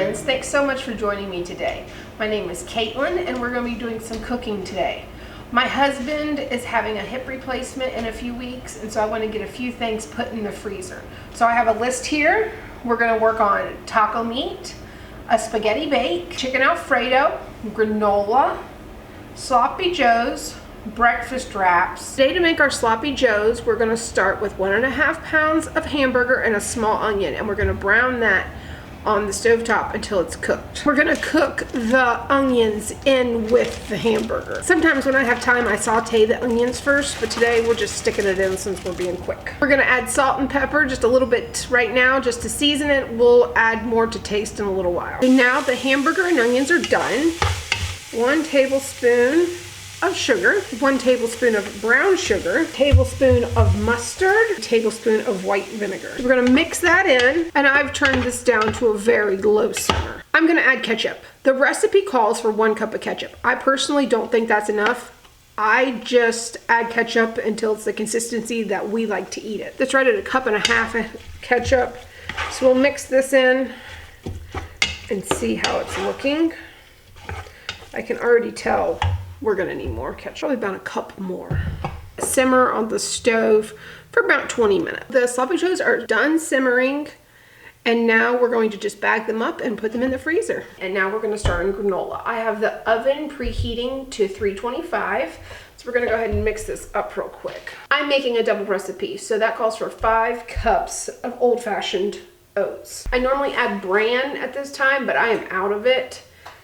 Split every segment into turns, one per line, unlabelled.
friends, thanks so much for joining me today. My name is Caitlin and we're going to be doing some cooking today. My husband is having a hip replacement in a few weeks, and so I want to get a few things put in the freezer. So I have a list here. We're going to work on taco meat, a spaghetti bake, chicken Alfredo, granola, sloppy joes, breakfast wraps. Today, to make our sloppy joes, we're going to start with 1.5 pounds of hamburger and a small onion, and we're going to brown that on the stovetop until it's cooked. We're gonna cook the onions in with the hamburger. Sometimes when I have time, I saute the onions first, but today we're just sticking it in since we're being quick. We're gonna add salt and pepper, just a little bit right now, just to season it. We'll add more to taste in a little while. And now the hamburger and onions are done. 1 tablespoon of sugar, 1 tablespoon of brown sugar, tablespoon of mustard, tablespoon of white vinegar. We're gonna mix that in, and I've turned this down to a very low simmer. I'm gonna add ketchup. The recipe calls for 1 cup of ketchup. I personally don't think that's enough. I just add ketchup until it's the consistency that we like to eat it. That's right at 1.5 cups of ketchup. So we'll mix this in and see how it's looking. I can already tell we're gonna need more ketchup, probably about 1 cup more. Simmer on the stove for about 20 minutes. The sloppy joes are done simmering, and now we're going to just bag them up and put them in the freezer. And now we're gonna start on granola. I have the oven preheating to 325, so we're gonna go ahead and mix this up real quick. I'm making a double recipe, so that calls for 5 cups of old-fashioned oats. I normally add bran at this time, but I am out of it,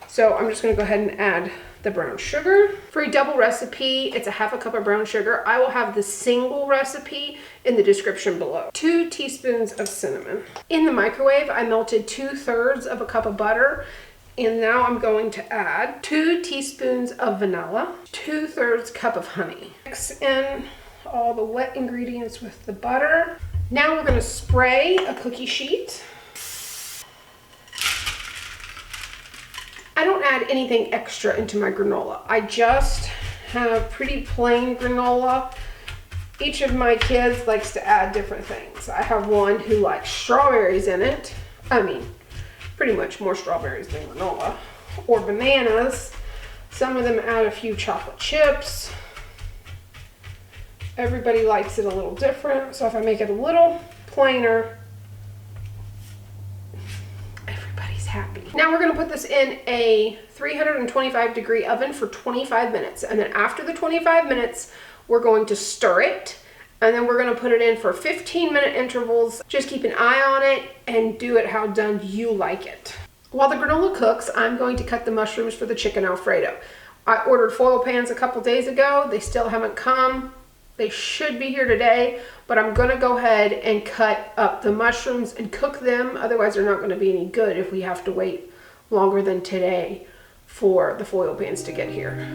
so I'm just gonna go ahead and add the brown sugar. For a double recipe, it's 1/2 cup of brown sugar. I will have the single recipe in the description below. 2 teaspoons of cinnamon. In the microwave, I melted 2/3 of a cup of butter, and now I'm going to add 2 teaspoons of vanilla, 2/3 cup of honey. Mix in all the wet ingredients with the butter. Now we're gonna spray a cookie sheet. I don't add anything extra into my granola. I just have pretty plain granola. Each of my kids likes to add different things. I have one who likes strawberries in it. I mean, pretty much more strawberries than granola. Or bananas. Some of them add a few chocolate chips. Everybody likes it a little different. So if I make it a little plainer, happy. Now we're going to put this in a 325-degree oven for 25 minutes. And then after the 25 minutes, we're going to stir it. And then we're going to put it in for 15-minute intervals. Just keep an eye on it and do it how done you like it. While the granola cooks, I'm going to cut the mushrooms for the chicken Alfredo. I ordered foil pans a couple days ago. They still haven't come. They should be here today, but I'm gonna go ahead and cut up the mushrooms and cook them. Otherwise, they're not gonna be any good if we have to wait longer than today for the foil pans to get here.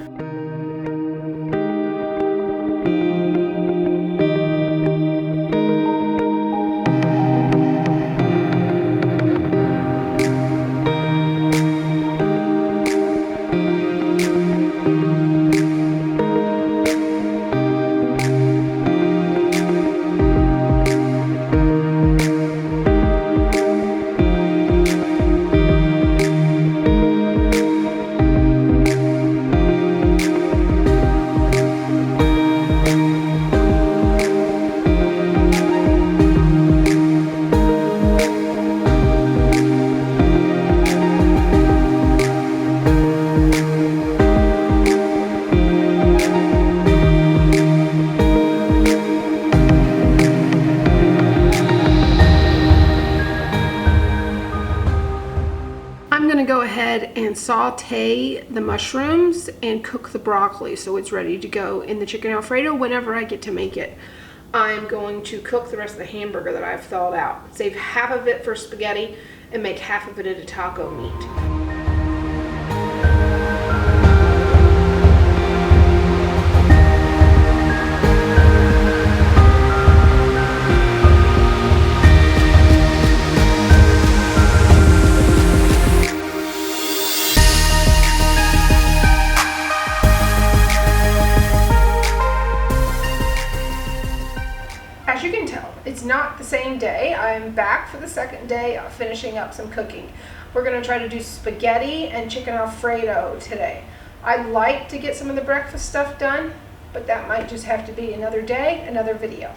Go ahead and saute the mushrooms and cook the broccoli so it's ready to go in the chicken Alfredo whenever I get to make it. I'm going to cook the rest of the hamburger that I've thawed out. Save half of it for spaghetti and make half of it into taco meat. As you can tell, it's not the same day. I'm back for the second day of finishing up some cooking. We're gonna try to do spaghetti and chicken Alfredo today. I'd like to get some of the breakfast stuff done, but that might just have to be another day, another video.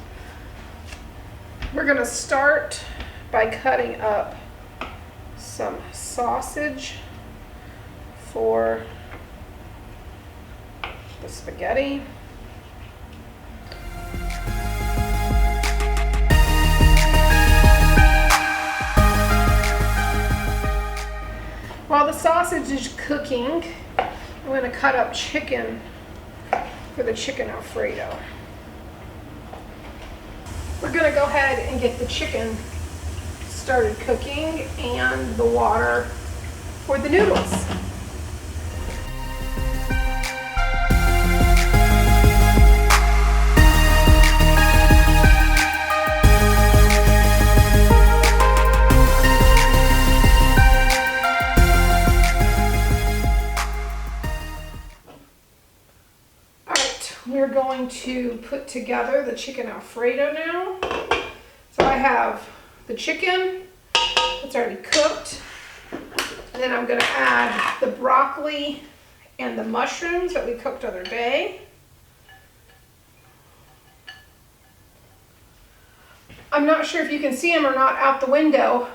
We're gonna start by cutting up some sausage for the spaghetti. While the sausage is cooking, I'm going to cut up chicken for the chicken Alfredo. We're going to go ahead and get the chicken started cooking and the water for the noodles. We're going to put together the chicken Alfredo now. So I have the chicken, it's already cooked. And then I'm going to add the broccoli and the mushrooms that we cooked the other day. I'm not sure if you can see them or not out the window,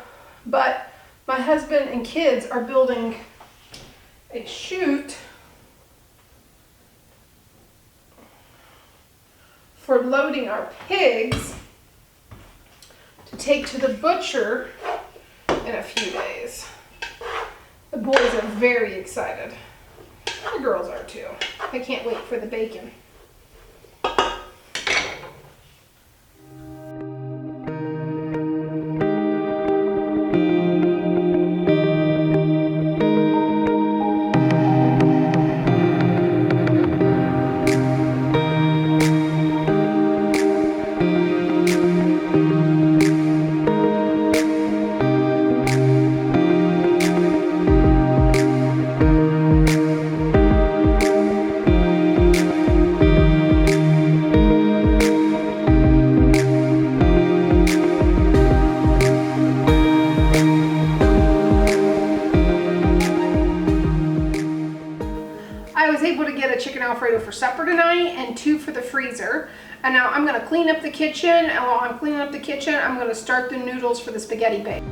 but my husband and kids are building a chute for loading our pigs to take to the butcher in a few days. The boys are very excited. The girls are too. I can't wait for the bacon. I was able to get a chicken Alfredo for supper tonight and 2 for the freezer. And now I'm going to clean up the kitchen, and while I'm cleaning up the kitchen, I'm going to start the noodles for the spaghetti bake.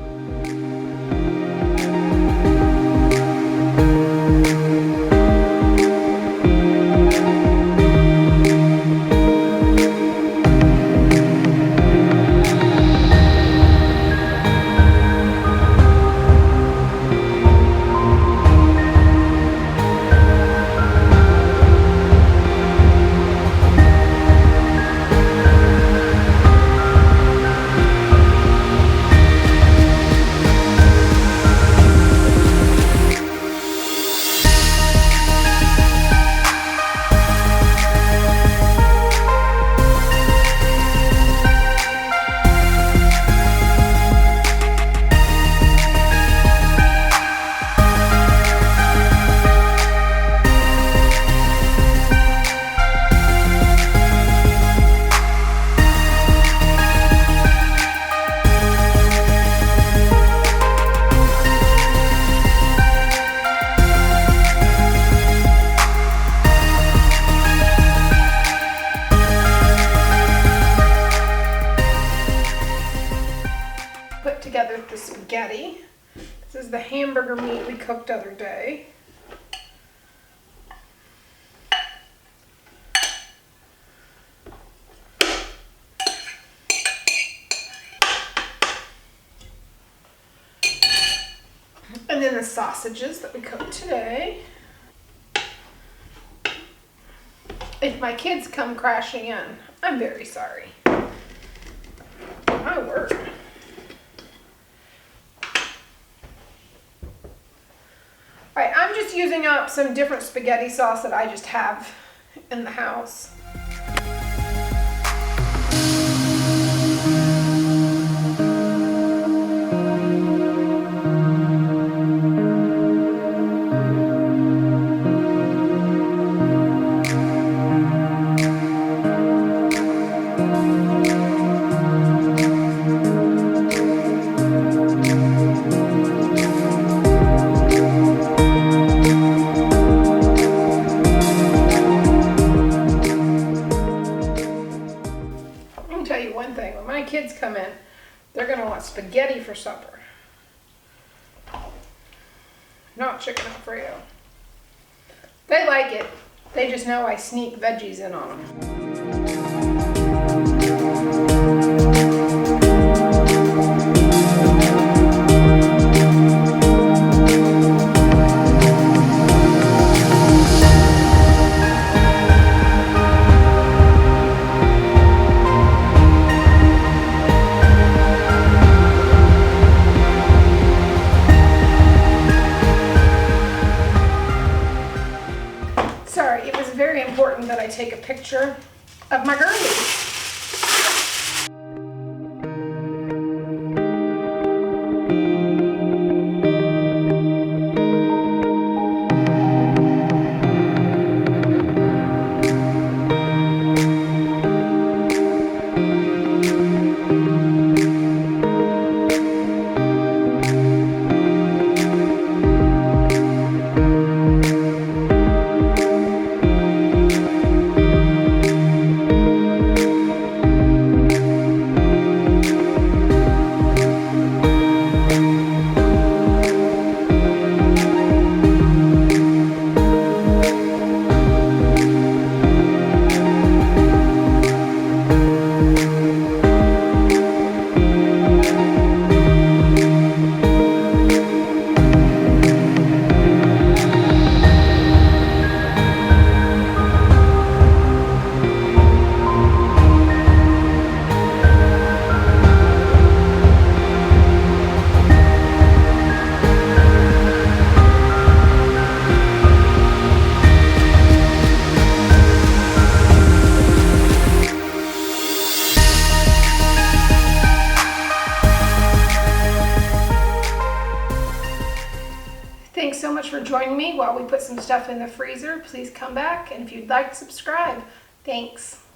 Together the spaghetti. This is the hamburger meat we cooked the other day. And then the sausages that we cooked today. If my kids come crashing in, I'm very sorry. My word. Alright, I'm just using up some different spaghetti sauce that I just have in the house. one thing. When my kids come in, they're going to want spaghetti for supper. Not chicken Alfredo. They like it. They just know I sneak veggies in on them. Sorry, it was very important that I take a picture of my girlies. Thanks so much for joining me while we put some stuff in the freezer. Please come back, and if you'd like, subscribe. Thanks.